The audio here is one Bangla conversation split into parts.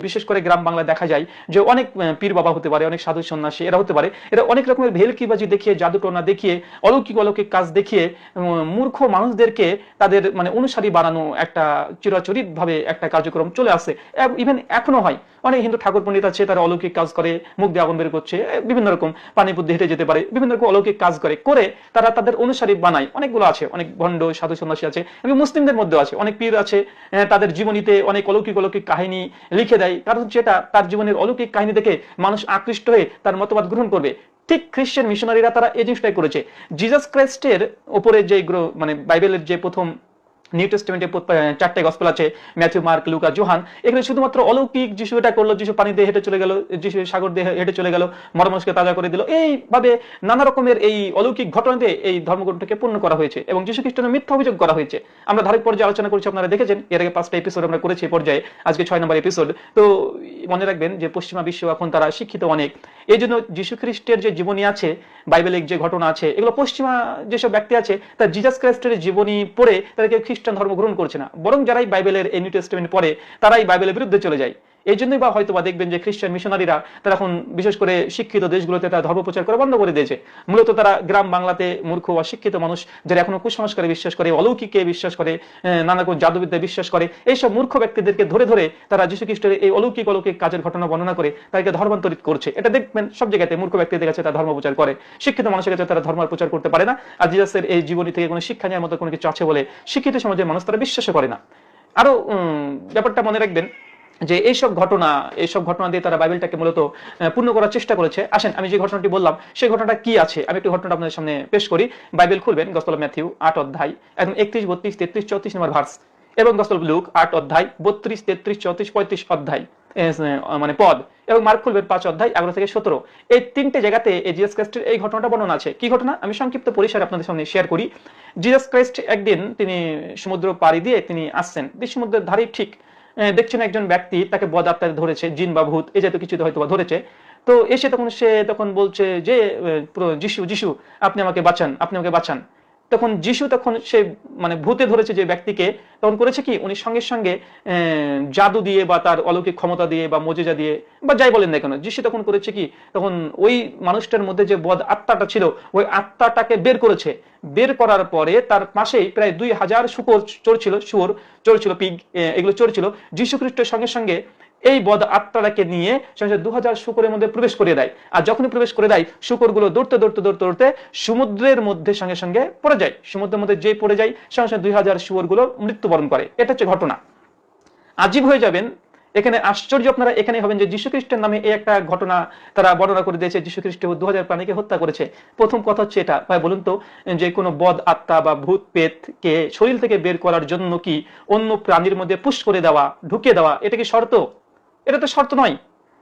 বিশেষ করে গ্রাম বাংলায় দেখা যায় যে অনেক পীর বাবা হতে পারে, অনেক সাধু সন্ন্যাসী এরা হতে পারে, এরা অনেক রকমের ভেলকিবাজি দেখিয়ে, জাদুটোনা দেখিয়ে, অলৌকিক কাজ দেখিয়ে মূর্খ মানুষদেরকে তাদের মানে অনুসারী বানানো একটা চিরাচরিত ভাবে একটা কার্যক্রম চলে আসে। ইভেন এখনো হয়, অনেক হিন্দু ঠাকুর পণ্ডিত আছে, তারা অলৌকিক কাজ করে, মুখ দিয়ে আগুন বের করছে, বিভিন্ন রকম পানি বুদ্ধি হেঁটে যেতে পারে, বিভিন্ন রকম অলৌকিক কাজ করে তারা তাদের অনুসারী বানায়। অনেকগুলো আছে, অনেক ভণ্ড সাধু সন্ন্যাসী আছে, এবং মুসলিমদের মধ্যে আছে অনেক পীর আছে, তাদের জীবনীতে অনেক অলৌকিক কাহিনী লিখে দেয়, কারণ যেটা তার জীবনের অলৌকিক কাহিনী দেখে মানুষ আকৃষ্ট হয়ে তার মতবাদ গ্রহণ করবে। ঠিক খ্রিস্টান মিশনারিরা তারা এই জিনিসটাই করেছে। জিসাস ক্রাইস্টের উপরে যে মানে বাইবেলের যে প্রথম নিউ টেস্টামেন্টে 4টে গসপেল আছে, ম্যাথিউ, মার্ক, লুকা, যোহান, এখানে শুধুমাত্র অলৌকিক যিশু এটা করলো, যিশু পানি দিয়ে হেঁটে চলে গেল, যিশু সাগর দিয়ে হেঁটে চলে গেল, মরা মানুষকে তাজা করে দিল, এইভাবে নানা রকমের এই অলৌকিক ঘটনাতে এই ধর্মগ্রন্থকে পূর্ণ করা হয়েছে এবং যিশু খ্রিস্টের মিথ্যা অভিযোগ করা হয়েছে। আমরা ধার্মিক পর্যায়ে আলোচনা করেছি, আপনারা দেখেছেন, এর আগে 5টা এপিসোড আমরা করেছি, পর্যায়ে আজকে 6 নম্বর এপিসোড। তো মনে রাখবেন যে পশ্চিমা বিশ্ব এখন তারা শিক্ষিত অনেক, এই জন্য যিশু খ্রিস্টের যে জীবনী আছে, বাইবেলিক যে ঘটনা আছে, এগুলো পশ্চিমা যেসব ব্যক্তি আছে তার জিসাস ক্রাইস্টের জীবনী পড়ে তাদেরকে খ্রিস্টান ধর্ম গ্রহণ করছে না, বরং যারাই বাইবেলের এই নিউ টেস্টামেন্ট পড়ে তারাই বাইবেলের বিরুদ্ধে চলে যায়। এই জন্যই বা হয়তো বা দেখবেন যে খ্রিস্টান মিশনারিরা তারা এখন বিশেষ করে শিক্ষিত দেশগুলোতে তারা ধর্ম প্রচার করা বন্ধ করে দিয়েছে। মূলত তারা গ্রাম বাংলাতে মূর্খ অশিক্ষিত মানুষ যারা এখনো কুসংস্কারে বিশ্বাস করে, অলৌকিকে বিশ্বাস করে, নানা রকম জাদুবিদ্যায় বিশ্বাস করে, এইসব মূর্খ ব্যক্তিদেরকে ধরে ধরে তারা যীশু খ্রিস্টের এই অলৌকিক কাজের ঘটনা বর্ণনা করে তাদেরকে ধর্মান্তরিত করছে। এটা দেখবেন সব জায়গাতে মূর্খ ব্যক্তিদের কাছে তারা ধর্ম প্রচার করে, শিক্ষিত মানুষের কাছে তারা ধর্ম প্রচার করতে পারে না। আর জিসাসের এই জীবনী থেকে কোনো শিক্ষা নেওয়ার মতো কোনো কিছু আছে বলে শিক্ষিত সমাজের মানুষ তারা বিশ্বাস করে না। আরো ব্যাপারটা মনে রাখবেন যে এইসব ঘটনা দিয়ে তারা বাইবেলটাকে মূলত পূর্ণ করার চেষ্টা করেছে। আসেন আমি যে ঘটনাটি বললাম সেই ঘটনাটা কি আছে, আমি একটু ঘটনাটা আপনাদের সামনে পেশ করি। বাইবেল খুলবেন, গসপেল অফ ম্যাথিউ 8 অধ্যায় একদম 31, 32, 33, 34 নম্বর ভার্স, এবং গসপেল অফ লুক 8 অধ্যায় 32, 33, 34, 35 অধ্যায় মানে পদ, এবং মার্ক খুলবেন 5 অধ্যায় 11 থেকে 17। এই 3টে জায়গাতে এই জিসাস ক্রাইস্টের এই ঘটনাটা বর্ণনা আছে। কি ঘটনা আমি সংক্ষিপ্ত পরিসরে আপনাদের সামনে শেয়ার করি। জিসাস ক্রাইস্ট একদিন তিনি সমুদ্র পাড়ি দিয়ে তিনি আসছেন, সমুদ্রের ধারে ঠিক দেখছেন একজন ব্যক্তি তাকে বদ আত্মায় ধরেছে, জিন বা ভূত এই জাতীয় কিছু হয়তো বা ধরেছে। তো এসে সে তখন বলছে যে যিশু আপনি আমাকে বাঁচান, আপনি আমাকে বাঁচান। তখন যিশু তখন সে মানে ভূতে ধরেছে যে ব্যক্তিকে, তখন করেছে কি উনি সঙ্গে সঙ্গে জাদু দিয়ে বা তার অলৌকিক ক্ষমতা দিয়ে বা মজেজা দিয়ে বা যাই বলেন না কেন, যিশু তখন করেছে কি তখন ওই মানুষটার মধ্যে যে বদ আত্মাটা ছিল ওই আত্মাটাকে বের করেছে। বের করার পরে তার পাশেই প্রায় 2000 শুয়োর চড়ছিল, পিগ এগুলো চড়ছিল। যীশু খ্রিস্টের সঙ্গে সঙ্গে এই বদ আত্মাটাকে নিয়ে 2000 শুকরের মধ্যে প্রবেশ করে দেয়। আর যখনই প্রবেশ করে দেয় শুকরগুলো দৌড়তে সমুদ্রের মধ্যে সঙ্গে সঙ্গে পড়ে যায়, সমুদ্রের মধ্যে যে পড়ে যায় সঙ্গে সঙ্গে 2000 শুকরগুলো মৃত্যুবরণ করে। এটা হচ্ছে ঘটনা। আজীব হয়ে যাবেন, এখানে আশ্চর্য আপনারা এখানে হবেন যে যীশু খ্রিস্টের নামে এই একটা ঘটনা তারা বর্ণনা করে দিয়েছে, যীশু খ্রিস্ট 2000 প্রাণীকে হত্যা করেছে। প্রথম কথা হচ্ছে এটা, ভাই বলুন তো, যে কোনো বদ আত্মা বা ভূত পেতকে শরীর থেকে বের করার জন্য কি অন্য প্রাণীর মধ্যে পুশ করে দেওয়া, ঢুকে দেওয়া, এটা কি শর্ত? এটা তো শর্ত নয়।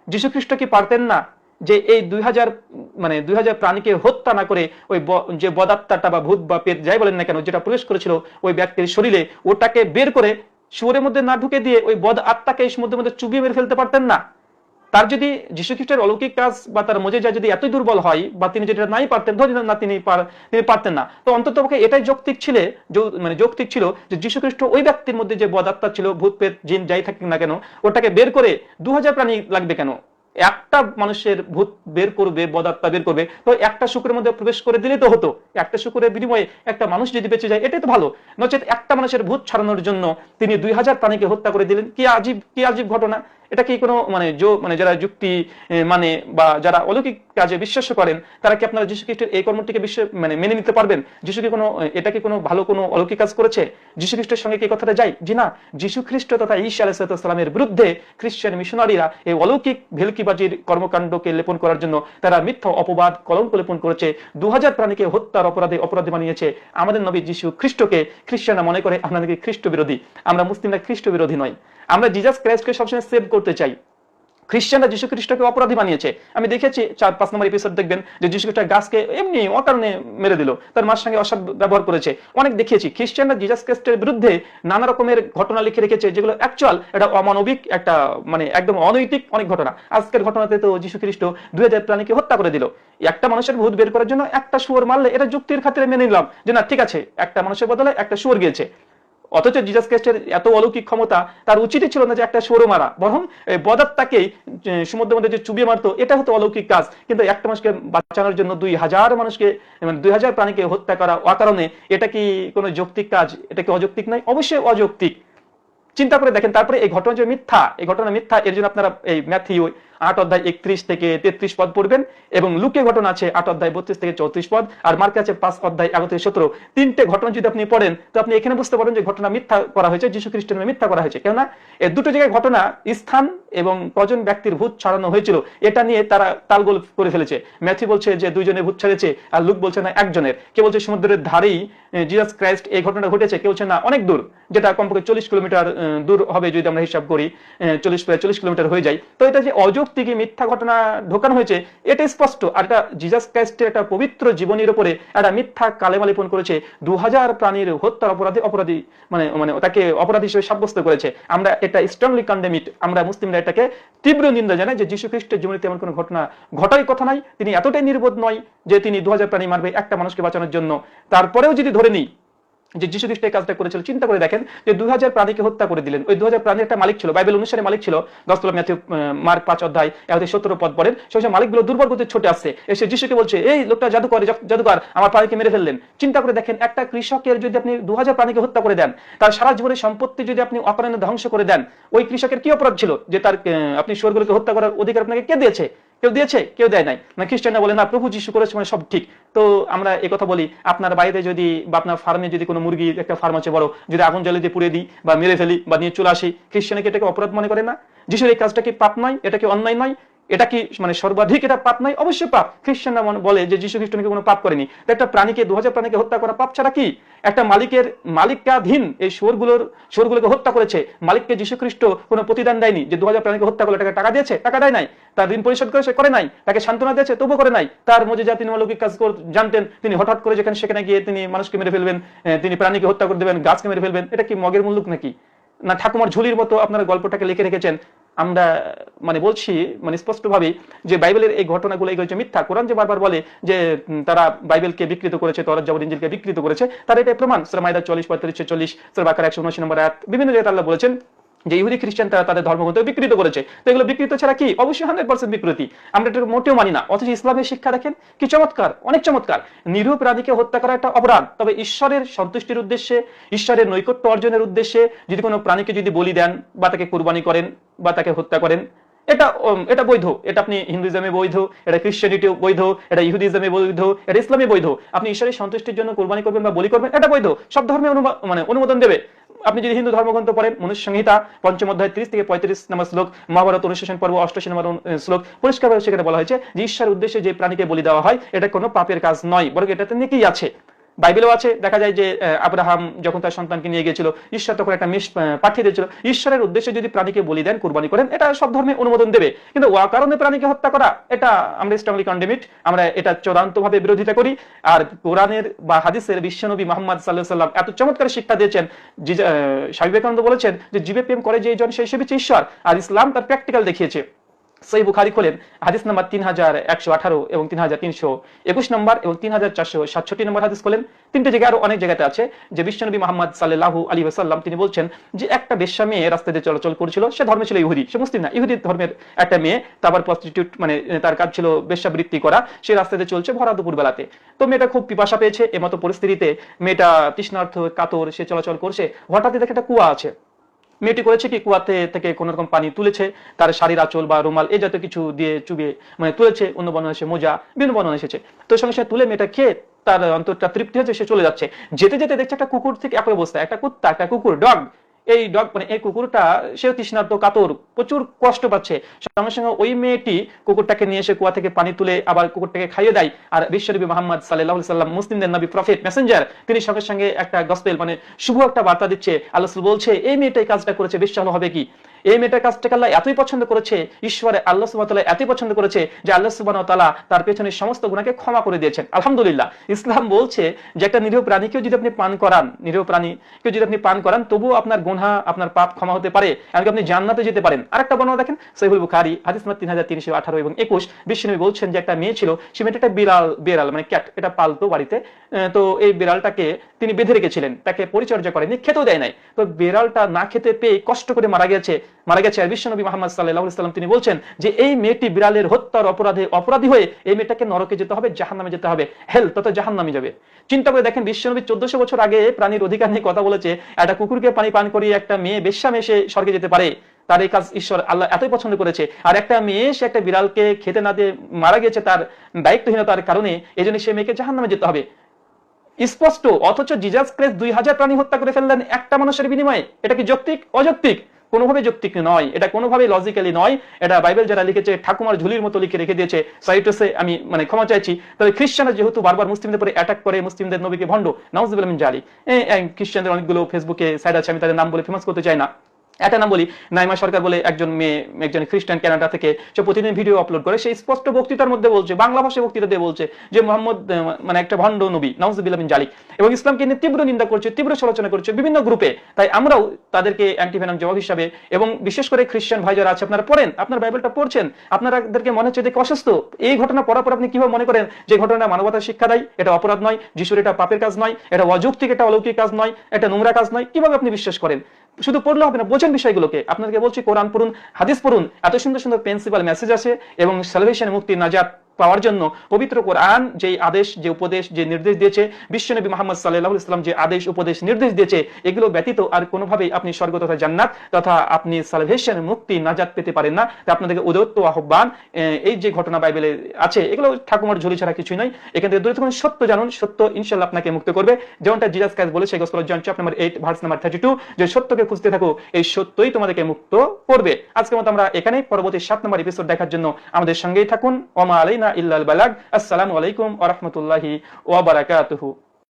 যীশু খ্রিস্ট কি পারতেন না যে এই 2000 প্রাণীকে হত্যা না করে ওই যে বদাত্মাটা বা ভূত বা পেত যাই বলেন না কেন যেটা প্রবেশ করেছিল ওই ব্যক্তির শরীরে, ওটাকে বের করে শুয়োরের মধ্যে না ঢুকে দিয়ে ওই বদ আত্মাকে এই সমুদ্রের মধ্যে চুবিয়ে মেরে ফেলতে পারতেন না? তার যদি যীশু খ্রিস্টের অলৌকিক কাজ বা তার মজেজা যদি এতই দুর্বল হয় বা তিনি যেটা নাই পারতেন, ধরে না তিনি পারতেন না, তো অন্তত এটাই যৌক্তিক ছিল যে যীশু খ্রিস্ট ওই ব্যক্তির মধ্যে যে বদ আত্মা ছিল, ভূত পেত জিন যাই থাকুক না কেন, ওটাকে বের করে 2000 প্রাণী লাগবে কেন? একটা মানুষের ভূত বের করবে, বদাত্মা বের করবে, তো একটা শুকরের মধ্যে প্রবেশ করে দিলে তো হতো। একটা শুকরের বিনিময়ে একটা মানুষ যদি বেঁচে যায় এটাই তো ভালো। নচেত একটা মানুষের ভূত ছাড়ানোর জন্য তিনি 2000 প্রাণীকে হত্যা করে দিলেন। কি আজীব ঘটনা। এটা কি কোনো যারা যুক্তি বা যারা অলৌকিক কাজে বিশ্বাস করেন তারা কি আপনারা যীশু খ্রিস্টের এই কর্মটিকে মেনে নিতে পারবেন? যীশু কি এটা কি কোনো ভালো কোনো অলৌকিক কাজ করেছে? যীশু খ্রিস্টের সঙ্গে কি কথাটা যায়? জি না। যীশু খ্রিস্ট তথা ঈসা আলাইহিস সালামের বিরুদ্ধে খ্রিস্টান মিশনারিরা এই অলৌকিক ভেলকিবাজির কর্মকাণ্ডকে লেপন করার জন্য তারা মিথ্যা অপবাদ কলঙ্ক লেপন করেছে, 2000 প্রাণীকে হত্যার অপরাধী বানিয়েছে। আমাদের নবী যীশু খ্রিস্টকে খ্রিস্টানরা মনে করে আমরা নাকি খ্রিস্ট বিরোধী। আমরা মুসলিমরা খ্রিস্ট বিরোধী নয়, আমরা জিসাস ক্রাইস্টকে সবসময় সেভ করতে চাই। খ্রিস্টানরা যীশু খ্রিস্টকে অপরাধী বানিয়েছে। আমি দেখেছি 4-5 নম্বর এপিসোড দেখবেন যে যীশু খ্রিস্ট গাছকে এমনি অকারণে মেরে দিল, তার মার সঙ্গে অসৎ ব্যবহার করেছে। অনেক দেখিয়েছি খ্রিস্টানরা জিসাস ক্রাইস্টের বিরুদ্ধে নানা রকমের ঘটনা লিখে রেখেছে যেগুলো অ্যাকচুয়াল এটা অমানবিক, একটা একদম অনৈতিক অনেক ঘটনা। আজকের ঘটনাতে তো যীশু খ্রিস্ট 2000 প্রাণীকে হত্যা করে দিল। একটা মানুষের ভূত বের করার জন্য একটা শুয়োর মারলে এটা যুক্তির খাতিরে মেনে নিলাম যে না ঠিক আছে, একটা মানুষের বদলে একটা শুয়োর গিয়েছে। অথচ জিজাস ক্রাইস্টের এত অলৌকিক ক্ষমতা, তার উচিতই ছিল না যে একটা শুয়োর মারা, বরং বদাত্মাকেই সমুদ্রের মধ্যে যে চুবিয়ে মারতো, এটা হতো অলৌকিক কাজ। কিন্তু একটা মানুষকে বাঁচানোর জন্য 2000 মানুষকে, মানে 2000 প্রাণীকে হত্যা করা অকারণে, এটা কি কোনো যৌক্তিক কাজ? এটা কি অযৌক্তিক নয়? অবশ্যই অযৌক্তিক। চিন্তা করে দেখেন। তারপরে এই ঘটনা যে মিথ্যা, এই ঘটনা মিথ্যা, এর জন্য আপনারা এই ম্যাথিউ 8 অধ্যায় 31 থেকে 33 পদ পড়বেন, এবং লুকে ঘটনা আছে 8 অধ্যায় 32 থেকে 34 পদ, আর মার্কে আছে 5 অধ্যায় 11 থেকে 17। তিনটে ঘটনা যদি আপনি পড়েন, তো আপনি এখানে বুঝতে পারেন যে ঘটনা মিথ্যা করা হয়েছে, যীশু খ্রিস্টের নামে মিথ্যা করা হয়েছে। কেননা এই দুটো জায়গায় ঘটনা, স্থান এবং কজন ব্যক্তির ভূত ছাড়ানো হয়েছিল, এটা নিয়ে তারা তালগোল করে ফেলেছে। ম্যাথিউ বলছে যে 2 জনের ভূত ছেড়েছে, আর লুক বলছে না 1 জনের। কে বলছে সমুদ্রের ধারেই জিসাস ক্রাইস্ট এই ঘটনা ঘটেছে, কেউ বলছে না অনেক দূর, যেটা কমপক্ষে 40 কিলোমিটার দূর হবে যদি আমরা হিসাব করি, 40 কিলোমিটার হয়ে যায়। তো এটা যে অযৌক্তিক মিথ্যা ঘটনা ঢোকানো হয়েছে, এটা স্পষ্ট। আর এটা জিসাস ক্রাইস্টের একটা পবিত্র জীবনীর উপরে একটা মিথ্যা কালেমা লেপন করেছে। 2000 প্রাণীর হত্যার অপরাধী মানে মানে তাকে অপরাধী হিসেবে সাব্যস্ত করেছে। আমরা এটা স্ট্রংলি কন্ডেম ইট। আমরা মুসলিমরা এটাকে তীব্র নিন্দা জানাই যে যীশু খ্রিস্টের জীবনীতে এমন কোনো ঘটনা ঘটারই কথা নাই। তিনি এতটাই নির্বোধ নয় যে তিনি 2000 প্রাণী মারবে একটা মানুষকে বাঁচানোর জন্য। তারপরেও যদি ধরে নিই যে যীশু খ্রিস্ট এই কাজটা করেছিল, চিন্তা করে দেখেন যে 2000 প্রাণীকে হত্যা করে দিলেন। ওই 2000 প্রাণীর একটা মালিক ছিল, বাইবেল অনুসারে মালিক ছিল। গসপেল অফ ম্যাথিউ মার্ক 5 অধ্যায় 17 পদ পড়েন। সেই মালিকগুলো দুর্বল গতিতে ছুটে আসছে, এসে যীশুকে বলছে এই লোকটা জাদুকর আমার প্রাণীকে মেরে ফেললেন। চিন্তা করে দেখেন, একটা কৃষকের যদি আপনি 2000 প্রাণীকে হত্যা করে দেন, তার সারা জীবনের সম্পত্তি যদি আপনি অকারণে ধ্বংস করে দেন, ওই কৃষকের কি অপরাধ ছিল যে তার আপনি শুয়োরগুলোকে হত্যা করার অধিকার আপনাকে কে দিয়েছে? কেউ দিয়েছে? কেউ দেয় নাই। না খ্রিস্টানরা বলে না প্রভু যিশু করেছে মানে সব ঠিক। তো আমরা এই কথা বলি, আপনার বাইরে যদি বা আপনার ফার্মে যদি কোনো মুরগির একটা ফার্ম আছে বড়, যদি আগুন জ্বালিয়ে দিয়ে পুড়িয়ে দিই বা মেরে ফেলি বা নিয়ে চলে আসি, খ্রিস্টানকে এটাকে অপরাধ মনে করে না? যিশুর এই কাজটা কি পাপ নয়? এটা কি অন্যায় নয়? এটা কি মানে সর্বাধিক এটা পাপ নয়? অবশ্যই পাপ। খ্রিস্টানরা বলে যে যীশু খ্রিস্ট নাকি কোনো পাপ করেনি। একটা প্রাণীকে 2000 প্রাণীকে হত্যা করা পাপ ছাড়া কি? একটা মালিকাধীন এই শুয়োরগুলোকে হত্যা করেছে, মালিককে যীশু খ্রিস্ট কোনো প্রতিদান দেয়নি যে 2000 প্রাণীকে হত্যা করলে টাকা দিয়েছে? টাকা দেয় নাই। তার ঋণ পরিশোধ করেছে? করে নাই। তাকে সান্ত্বনা দিয়েছে? তবু করে নাই। তার মধ্যে যা তিনি অলৌকিক কাজ জানতেন, তিনি হঠাৎ করে যেখানে সেখানে গিয়ে তিনি মানুষকে মেরে ফেলবেন, তিনি প্রাণীকে হত্যা করে দেবেন, গাছকে মেরে ফেলবেন। এটা কি মগের মুল্লুক নাকি? না ঠাকুমার ঝুলির মতো আপনারা গল্পটাকে লিখে রেখেছেন? আমরা মানে বলছি মানে স্পষ্ট ভাবে যে বাইবেলের এই ঘটনাগুলো এগুলো যে মিথ্যা। কোরআন যে বারবার বলে যে তারা বাইবেলকে বিকৃত করেছে, তওরাত জাবুর ইনজিলকে বিকৃত করেছে, তার এটা প্রমাণ। সূরা মাইদা 40, 45, 46, সূরা বাকারা 179 নম্বর আয়াত, বিভিন্ন জায়গায় আল্লাহ বলেছেন যে ইহুদি খ্রিস্টান তারা তাদের ধর্মগ্রন্থ বিকৃত করেছে। তো এগুলো বিকৃত ছাড়া কি? অবশ্যই 100% বিকৃতি। আমরা এটা মোটেও মানি না। অথচ ইসলামের শিক্ষা দেখেন কি চমৎকার, অনেক চমৎকার। নিরীহ প্রাণীকে হত্যা করা একটা অপরাধ, তবে ঈশ্বরের সন্তুষ্টির উদ্দেশ্যে, ঈশ্বরের নৈকট্য অর্জনের উদ্দেশ্যে যদি কোনো প্রাণীকে যদি বলি দেন বা তাকে কুরবানি করেন বা তাকে হত্যা করেন, এটা বৈধ। এটা আপনি হিন্দুইজমে বৈধ, এটা খ্রিস্টানিটিও বৈধ, এটা ইহুদিজমে বৈধ, এটা ইসলামে বৈধ। আপনি ঈশ্বরের সন্তুষ্টির জন্য কুরবানি করবেন বা বলি করবেন, এটা বৈধ। সব ধর্মে অনুমোদন দেবে। আপনি যদি হিন্দু ধর্মগ্রন্থ পড়েন, মনুষ্য সংহিতা 5ম অধ্যায় 30 থেকে 35 নম্বর শ্লোক, মহাভারত অনুশাসন পর্ব 88 নম্বর শ্লোক, পরিষ্কারভাবে সেখানে বলা হয়েছে যে ঈশ্বরের উদ্দেশ্যে যে প্রাণীকে বলি দেওয়া হয় এটা কোনো পাপের কাজ নয়, বরং এটাতে নেকিই আছে। বাইবেলও আছে, দেখা যায় যে আব্রাহাম যখন তার সন্তানকে নিয়ে গিয়েছিল, ঈশ্বর তখন একটা মেষ পাঠিয়ে দিয়েছিল। ঈশ্বরের উদ্দেশ্যে যদি প্রাণীকে বলি দেন, কুরবানি করেন, এটা সব ধর্মে অনুমোদন দেবে। কিন্তু অকারণে প্রাণীকে হত্যা করা, এটা আমরা স্ট্রংলি কন্ডেম ইট। আমরা এটা চূড়ান্তভাবে বিরোধিতা করি। আর কোরআনের বা হাদিসের বিশ্বনবী মুহাম্মদ সাল্লাল্লাহু আলাইহি ওয়াসাল্লাম এত চমৎকার শিক্ষা দিয়েছেন। স্বামী বিবেকানন্দ বলেছেন যে জীবে প্রেম করে যে জন সেই সেবিছে ঈশ্বর। আর ইসলাম তার প্র্যাকটিক্যাল দেখিয়েছে। সহিহ বুখারী খোলেন, হাদিস নাম্বার 3118 এবং 3321 নম্বর এবং 3467 নম্বর হাদিস খোলেন। তিনটে জায়গায় আরো অনেক জায়গাতে আছে যে বিশ্বনবী মুহাম্মদ সাল্লাল্লাহু আলাইহি ওয়াসাল্লাম তিনি বলছেন যে একটা বেশ্যা মেয়ে রাস্তা দিয়ে চলাচল করছিল। সে ধর্মে ছিল ইহুদি, সে মুসলিম না, ইহুদি ধর্মের একটা মেয়ে। তারপর প্রস্টিটিউট মানে তার কাজ ছিল বেশ্যাবৃত্তি করা। সে রাস্তা দিয়ে চলছে ভরা দুপুর বেলাতে। তো মেয়েটা খুব পিপাসা পেয়েছে। এমতো পরিস্থিতিতে মেয়েটা তৃষ্ণার্ত কাতর, সে চলাচল করছে। হঠাৎই দেখে একটা কুয়া আছে। মেয়েটি করেছে কি, কুয়াতে থেকে কোন রকম পানি তুলেছে, তার শাড়ির আঁচল বা রুমাল এই জাতীয় কিছু দিয়ে চুবিয়ে মানে তুলেছে। অন্য বর্ণনা এসে মোজা, বিভিন্ন বর্ণনা এসেছে। তো সঙ্গে সঙ্গে তুলে মেয়েটা খেয়ে তার অন্তরটা তৃপ্তি হয়েছে, সে চলে যাচ্ছে। যেতে যেতে দেখছে একটা কুকুর থেকে একই অবস্থা, একটা কুত্তা, একটা কুকুর, ডগ। এই ডগ মানে এই কুকুরটা সে তৃষ্ণার্ত কাতর, প্রচুর কষ্ট পাচ্ছে। সঙ্গে সঙ্গে ওই মেয়েটি কুকুরটাকে নিয়ে এসে কুয়া থেকে পানি তুলে আবার কুকুরটাকে খাইয়ে দেয়। আর বিশ্বনবী মুহাম্মদ সাল্লাল্লাহু আলাইহি ওয়াসাল্লাম, মুসলিমদের নবী, প্রফেট, মেসেঞ্জার, তিনি সঙ্গে সঙ্গে একটা গসপেল মানে শুভ একটা বার্তা দিচ্ছে। আল্লাহ বলছে এই মেয়েটা এই কাজটা করেছে, বেশ ভালো হবে কি? এই মেয়েটার কাজটাকে আল্লাহ এতই পছন্দ করেছে, ঈশ্বরে আল্লাহ সুবহানাহু ওয়া তাআলা এতই পছন্দ করেছে যে আল্লাহ সুবহানাহু ওয়া তাআলা তার পেছনের সমস্ত গুনাহকে ক্ষমা করে দিয়েছেন। আলহামদুলিল্লাহ। ইসলাম বলছে যে একটা নিরীহ প্রাণীকেও যদি আপনি পান করান, নিরীহ প্রাণীকে যদি আপনি পান করান, তবুও আপনার গুনাহ, আপনার পাপ ক্ষমা হতে পারে, এমনকি আপনি জান্নাতে যেতে পারেন। আরেকটা বর্ণনা দেখেন, সহিহুল বুখারী হাদিস নম্বর 3318 এবং 21, বিশ্বনবী বলছেন যে একটা মেয়ে ছিল, সে মেয়েটা একটা বিড়াল মানে ক্যাট, এটা পালতো বাড়িতে। তো এই বিড়ালটাকে তিনি বেঁধে রেখেছিলেন, তাকে পরিচর্যা করেনি, খেতেও দেয় নাই। তো বিড়ালটা না খেতে পেয়ে কষ্ট করে মারা গেছে। আর বিশ্বনবী মুহাম্মদ সাল্লাল্লাহু আলাইহি ওয়াসাল্লাম তিনি বলছেন যে এই মেয়েটি বিড়ালের হত্যার অপরাধী হয়ে এই মেয়েটাকে নরকে যেতে হবে, জাহান্নামে যেতে হবে, হেল তথা জাহান্নামে যাবে। চিন্তা করে দেখেন, বিশ্বনবী 1400 বছর আগে প্রাণীর অধিকার নিয়ে কথা বলেছে, একটা কুকুরকে পানি পান করিয়ে একটা মেয়ে বেশ্যা মেশে স্বর্গে যেতে পারে। তার এই কাজ ঈশ্বর আল্লাহ এতই পছন্দ করেছে। আর একটা মেয়ে, সে একটা বিড়ালকে খেতে না দিয়ে মারা গেছে তার দায়িত্বহীনতার কারণে, এই জন্য সে মেয়েকে জাহান্নামে যেতে হবে। স্পষ্ট। অথচ জিজাস ক্রাইস্ট 2000 প্রাণী হত্যা করে ফেললেন একটা মানুষের বিনিময়ে। এটা কি যৌক্তিক? অযৌক্তিক। কোনোভাবে যৌক্তিক নয়, এটা কোনোভাবে লজিক্যালি নয়। এটা বাইবেল যারা লিখেছে ঠাকুমার ঝুলির মতো লিখে রেখে দিয়েছে। সাইটোসে আমি ক্ষমা চাইছি। তবে খ্রিস্টানরা যেহেতু বারবার মুসলিমদের উপরে অ্যাটাক করে, মুসলিমদের নবীকে ভণ্ড, নাউজুবিল্লাহ মিন জালিক। খ্রিস্টানদের অনেকগুলো ফেসবুকে সাইট আছে, আমি তাদের নাম বলে ফেমাস করতে চাই না। একটা নাম বলি, নাইমা সরকার বলে একজন মেয়ে, একজন খ্রিস্টান, কানাডা থেকে। সে প্রতিদিন ভিডিও আপলোড করে। সেই স্পষ্ট বক্তৃতার মধ্যে বলছে, বাংলা ভাষায় বক্তৃতা দিয়ে বলছে যে মোহাম্মদ একটা ভণ্ড নবী, নাউজুবিল্লাহ মিন জালিক, এবং ইসলামকে নিয়ে তীব্র নিন্দা করছে, তীব্র সমালোচনা করছে বিভিন্ন গ্রুপে। তাই আমরাও তাদেরকে অ্যান্টিভেনম জবাব হিসাবে, এবং বিশেষ করে খ্রিস্টান ভাই যারা আছে, আপনারা পড়েন, আপনার বাইবেলটা পড়ছেন, আপনাদেরকে মনে হচ্ছে দেখে অসুস্থ। এই ঘটনা পড়ার পর আপনি কিভাবে মনে করেন যে ঘটনা মানবতার শিক্ষা দেয়, এটা অপরাধ নয়, যিশুর এটা পাপের কাজ নয়, এটা অযৌক্তিক, এটা অলৌকিক কাজ নয়, এটা নোংরা কাজ নয়? কিভাবে আপনি বিশ্বাস করেন? শুধু পড়লে হবে না, বোঝেন বিষয়গুলোকে। আপনাদেরকে বলছি, কোরআন পড়ুন, হাদিস পড়ুন, এত সুন্দর সুন্দর প্রিন্সিপাল মেসেজ আছে। এবং সালভেশন, মুক্তি, নাজাত পাওয়ার জন্য পবিত্র কোরআন যে আদেশ, যে উপদেশ, যে নির্দেশ দিয়েছে, বিশ্বনবী মুহাম্মদ সাল্লাল্লাহু আলাইহি ওয়াসাল্লাম যে আদেশ, উপদেশ, নির্দেশ দিয়েছে, এগুলো ব্যতীত আর কোনোভাবেই আপনি স্বর্গ তথা জান্নাত তথা আপনি সালভেশন, মুক্তি, নাজাত পেতে পারেন না। তাই আপনাদেরকে উদাত্ত আহ্বান, এই যে ঘটনা বাইবেলে আছে, এগুলো ঠাকুমার ঝুলি ছাড়া কিছুই নয়। এখান থেকে দূরে থাকুন, সত্য জানুন, সত্য ইনশাআল্লাহ আপনাকে মুক্ত করবে। যেমনটা জিসাস ক্রাইস্ট বলেছে gospel of John chapter number 8 verse number 32, যে সত্যকে খুঁজতে থাকো, এই সত্যই তোমাদেরকে মুক্ত করবে। আজকের মতো আমরা এখানেই। পরবর্তী 7 নম্বর এপিসোড দেখার জন্য আমাদের সঙ্গেই থাকুন। ওয়া মা আলাইনা ইল্লাল বালাগ। আসসালামু আলাইকুম ওয়া রাহমাতুল্লাহি ওয়া বারাকাতুহু।